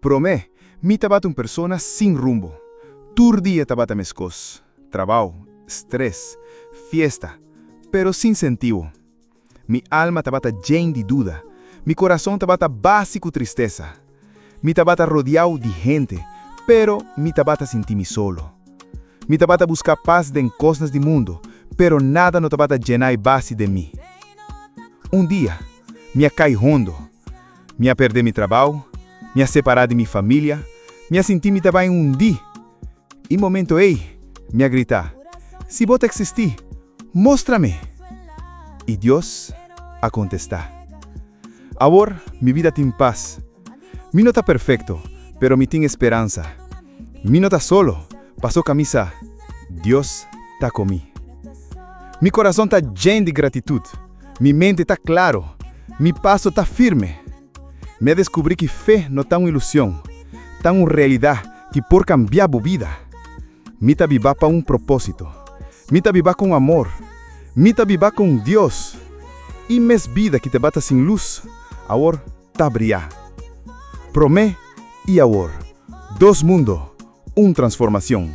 Promé, mi tabata uma persona sem rumbo. Tur dia tabata mescos. Trabalho, estresse, fiesta, pero sem sentido. Mi alma tabata llena de duda. Mi coração tabata básico tristeza. Mi tabata rodeado de gente, pero mi tabata senti-me solo. Mi tabata busca paz de cosas do mundo, pero nada no tabata llenar base de mim. Dia, me cai hondo. Me perder mi trabalho, me separar de mi família, me senti me taba em dia. E momento me gritar, se bota existir, mostra-me. E Deus a contestar. Agora, mi vida tem paz. Mi no está perfecto, pero mi tem esperança. Mi no está solo, passou camisa. Deus está comigo. Mi coração está lleno de gratitude. Mi mente está claro. Mi passo está firme. Me descobri que fé não está uma ilusão, está uma realidade que por cambiar a vida. Mi está viva para um propósito. Mi está viva com amor. Mi está viva com Deus. E mes vida que te bata sem luz, agora está brilhar. Promé e agora. Dois mundos, uma transformação.